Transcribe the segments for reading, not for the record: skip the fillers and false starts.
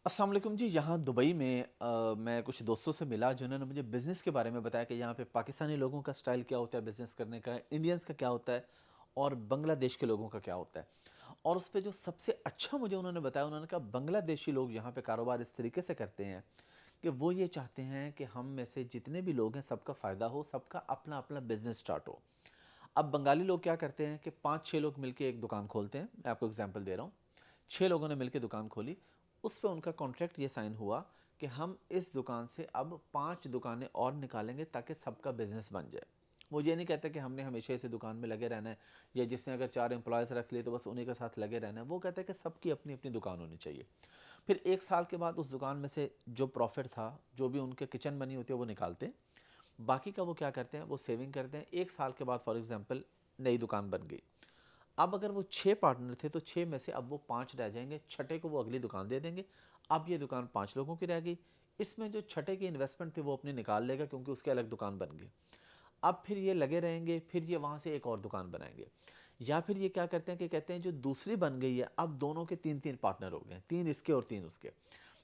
अस्सलाम वालेकुम जी। यहाँ दुबई में मैं कुछ दोस्तों से मिला जिन्होंने मुझे बिज़नेस के बारे में बताया कि यहाँ पे पाकिस्तानी लोगों का स्टाइल क्या होता है बिज़नेस करने का, इंडियंस का क्या होता है और बांग्लादेश के लोगों का क्या होता है। और उस पे जो सबसे अच्छा मुझे उन्होंने बताया, उन्होंने कहा बांग्लादेशी लोग यहाँ पे कारोबार इस तरीके से करते हैं कि वो ये चाहते हैं कि हम में से जितने भी लोग हैं सबका फ़ायदा हो, सबका अपना अपना बिज़नेस स्टार्ट हो। अब बंगाली लोग क्या करते हैं कि 5-6 लोग मिलके एक दुकान खोलते हैं। मैं आपको एग्जांपल दे रहा हूँ। 6 लोगों ने मिलके दुकान खोली। उस पे उनका कॉन्ट्रैक्ट ये साइन हुआ कि हम इस दुकान से अब 5 दुकानें और निकालेंगे ताकि सबका बिजनेस बन जाए। वो ये नहीं कहते कि हमने हमेशा इसी दुकान में लगे रहना है, या जिसने अगर 4 एम्प्लॉयज़ रख लिए तो बस उन्हीं के साथ लगे रहना है। वो कहते हैं कि सबकी अपनी अपनी दुकान होनी चाहिए। फिर 1 साल के बाद उस दुकान में से जो प्रॉफिट था, जो भी उनके किचन मनी होती है वो निकालते हैं। बाकी का वो क्या करते हैं, वो सेविंग करते हैं। 1 साल के बाद फॉर एग्जांपल नई दुकान बन गई। अब अगर वो 6 पार्टनर थे तो 6 में से अब वो 5 रह जाएंगे, छठे को वो अगली दुकान दे देंगे। अब ये दुकान 5 लोगों की रह गई। इसमें जो छठे की इन्वेस्टमेंट थी वो अपनी निकाल लेगा क्योंकि उसकी अलग दुकान बन गई। अब फिर ये लगे रहेंगे, फिर ये वहाँ से एक और दुकान बनाएंगे। या फिर ये क्या करते हैं कि कहते हैं जो दूसरी बन गई है, अब दोनों के 3-3 पार्टनर हो गए, 3 इसके और 3 उसके।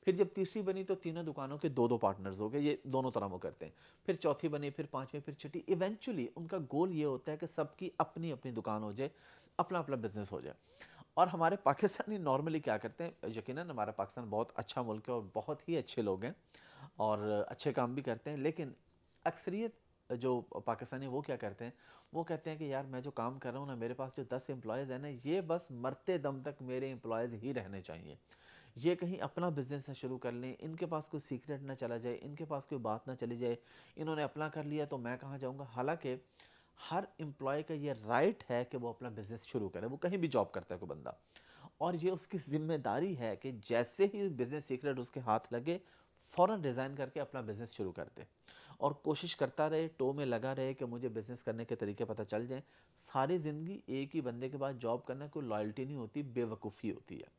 फिर जब तीसरी बनी तो तीनों दुकानों के 2-2 पार्टनर्स हो गए, ये दोनों तरह वो करते हैं। फिर चौथी बनी, फिर पांचवी, फिर छठी। इवेंचुअली उनका गोल ये होता है कि सबकी अपनी अपनी दुकान हो जाए, अपना अपना बिजनेस हो जाए। और हमारे पाकिस्तानी नॉर्मली क्या करते हैं, यकीनन हमारा पाकिस्तान बहुत अच्छा मुल्क है और बहुत ही अच्छे लोग हैं और अच्छे काम भी करते हैं, लेकिन अक्सरियत जो पाकिस्तानी वो क्या करते हैं, वो कहते हैं कि यार मैं जो काम कर रहा हूँ ना, मेरे पास जो 10 एम्प्लॉयज़ हैं ना, ये बस मरते दम तक मेरे एम्प्लॉयज़ ही रहने चाहिए। ये कहीं अपना बिजनेस ना शुरू कर लें, इनके पास कोई सीक्रेट ना चला जाए, इनके पास कोई बात ना चली जाए, इन्होंने अपना कर लिया तो मैं कहाँ जाऊँगा। हालांकि हर एम्प्लॉय का ये राइट है कि वो अपना बिजनेस शुरू करे, वो कहीं भी जॉब करता है कोई बंदा, और ये उसकी जिम्मेदारी है कि जैसे ही बिजनेस सीक्रेट उसके हाथ लगे फ़ौरन रिज़ाइन करके अपना बिजनेस शुरू कर दे और कोशिश करता रहे, टो में लगा रहे कि मुझे बिजनेस करने के तरीके पता चल जाएं। सारी ज़िंदगी एक ही बंदे के पास जॉब करना कोई लॉयल्टी नहीं होती, बेवकूफ़ी होती है।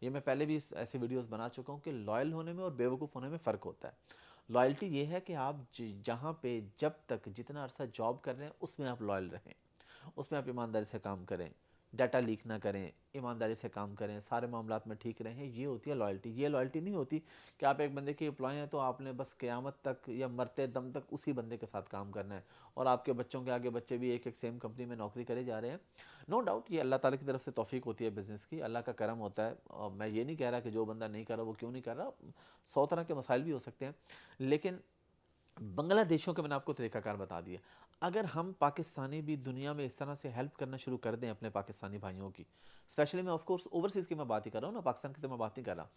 ये मैं पहले भी ऐसे वीडियोस बना चुका हूँ कि लॉयल होने में और बेवकूफ़ होने में फ़र्क होता है। लॉयल्टी ये है कि आप जहाँ पे जब तक जितना अरसा जॉब कर रहे हैं उसमें आप लॉयल रहें, उसमें आप ईमानदारी से काम करें, डाटा लीक ना करें, ईमानदारी से काम करें, सारे मामलात में ठीक रहें। ये होती है लॉयल्टी। ये लॉयल्टी नहीं होती कि आप एक बंदे के एम्प्लॉय हैं तो आपने बस क़यामत तक या मरते दम तक उसी बंदे के साथ काम करना है और आपके बच्चों के आगे बच्चे भी एक एक सेम कंपनी में नौकरी करे जा रहे हैं। नो डाउट ये अल्लाह ताला की तरफ से तौफीक होती है बिज़नेस की, अल्लाह का करम होता है। और मैं ये नहीं कह रहा कि जो बंदा नहीं कर रहा वो क्यों नहीं कर रहा, 100 तरह के मसाइल भी हो सकते हैं। लेकिन बांग्लादेशियों के मैंने आपको तरीकाकार बता दिया। अगर हम पाकिस्तानी भी दुनिया में इस तरह से हेल्प करना शुरू कर दें अपने पाकिस्तानी भाइयों की, स्पेशली मैं ऑफ कोर्स ओवरसीज़ की मैं बात ही कर रहा हूँ ना, पाकिस्तान की तो मैं बात नहीं कर रहा,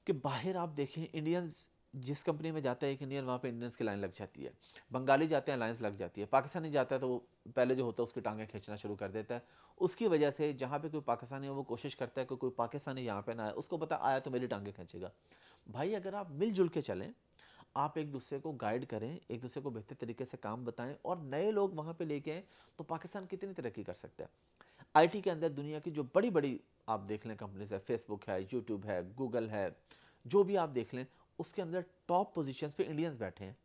कि बाहर आप देखें इंडियंस जिस कंपनी में जाता है एक इंडियन, वहाँ पे इंडियंस की लाइन लग जाती है। बंगाली जाते हैं, लाइन्स लग जाती है। पाकिस्तानी जाता है तो वो पहले जो होता है उसकी टांगें खींचना शुरू कर देता है। उसकी वजह से जहाँ पे कोई पाकिस्तानी हो वो कोशिश करता है कि कोई पाकिस्तानी यहाँ पे ना आए, उसको पता आया तो मेरी टांगें खींचेगा। भाई अगर आप मिलजुल के चलें, आप एक दूसरे को गाइड करें, एक दूसरे को बेहतर तरीके से काम बताएं और नए लोग वहाँ पे लेके आएँ, तो पाकिस्तान कितनी तरक्की कर सकता है। आईटी के अंदर दुनिया की जो बड़ी बड़ी आप देख लें कंपनीज है, फेसबुक है, यूट्यूब है, गूगल है, जो भी आप देख लें, उसके अंदर टॉप पोजीशंस पे इंडियंस बैठे हैं।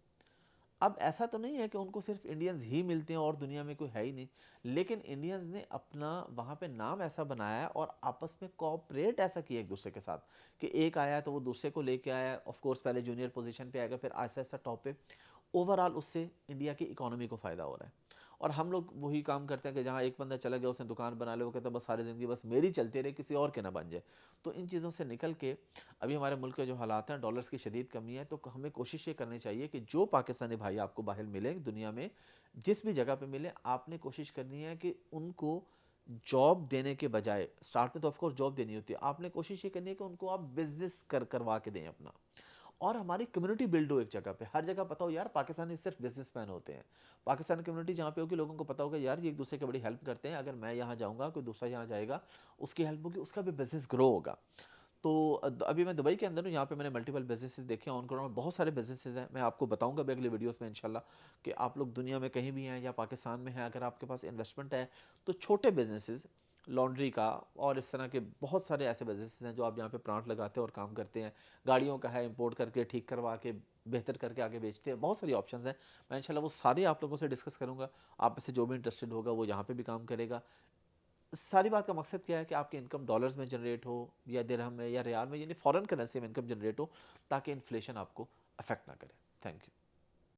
अब ऐसा तो नहीं है कि उनको सिर्फ इंडियंस ही मिलते हैं और दुनिया में कोई है ही नहीं, लेकिन इंडियंस ने अपना वहाँ पे नाम ऐसा बनाया है और आपस में कोऑपरेट ऐसा किया एक दूसरे के साथ कि एक आया तो वो दूसरे को लेके आया। ऑफ कोर्स पहले जूनियर पोजीशन पे आएगा, फिर आहिस्ता आहिस्ता टॉप पे। ओवरऑल उससे इंडिया की इकोनॉमी को फ़ायदा हो रहा है। और हम लोग वही काम करते हैं कि जहाँ एक बंदा चला गया उसने दुकान बना ली, वो कहता है बस सारी ज़िंदगी बस मेरी चलती रहे, किसी और के ना बन जाए। तो इन चीज़ों से निकल के अभी हमारे मुल्क के जो हालात हैं, डॉलर्स की शदीद कमी है, तो हमें कोशिश ये करनी चाहिए कि जो पाकिस्तानी भाई आपको बाहर मिले दुनिया में, जिस भी जगह पे मिले, आपने कोशिश करनी है कि उनको जॉब देने के बजाय, स्टार्ट में तो ऑफ कोर्स जॉब देनी होती है, आपने कोशिश ये करनी है कि उनको आप बिजनेस करवा के दें अपना। और हमारी कम्युनिटी बिल्ड हो एक जगह पे, हर जगह पता हो यार पाकिस्तानी सिर्फ बिजनेसमैन होते हैं। पाकिस्तानी कम्युनिटी जहाँ पे होगी, लोगों को पता होगा यार ये एक दूसरे की बड़ी हेल्प करते हैं, अगर मैं यहाँ जाऊँगा कोई दूसरा यहाँ जाएगा, उसकी हेल्प होगी, उसका भी बिजनेस ग्रो होगा। तो अभी मैं दुबई के अंदर हूँ, यहाँ पे मैंने मल्टीपल बिजनेसेस देखे हैं, ऑन ग्राउंड बहुत सारे बिजनेसेस हैं। मैं आपको बताऊंगा भी अगले वीडियोस में इंशाल्लाह कि आप लोग दुनिया में कहीं भी हैं या पाकिस्तान में हैं, अगर आपके पास इन्वेस्टमेंट है तो छोटे बिजनेसेस, लॉन्ड्री का और इस तरह के बहुत सारे ऐसे बिजनेसेस हैं जो आप यहाँ पे प्लांट लगाते हैं और काम करते हैं। गाड़ियों का है, इंपोर्ट करके ठीक करवा के बेहतर करके आगे बेचते हैं। बहुत सारी ऑप्शंस हैं। मैं इंशाल्लाह वो सारे आप लोगों से डिस्कस करूंगा। आप में से जो भी इंटरेस्टेड होगा वो यहाँ पे भी काम करेगा। सारी बात का मकसद क्या है कि आपकी इनकम डॉलर्स में जनरेट हो या दिरहम में या रियाल में, यानी फॉरेन करेंसी में इनकम जनरेट हो, ताकि इन्फ्लेशन आपको अफेक्ट ना करे।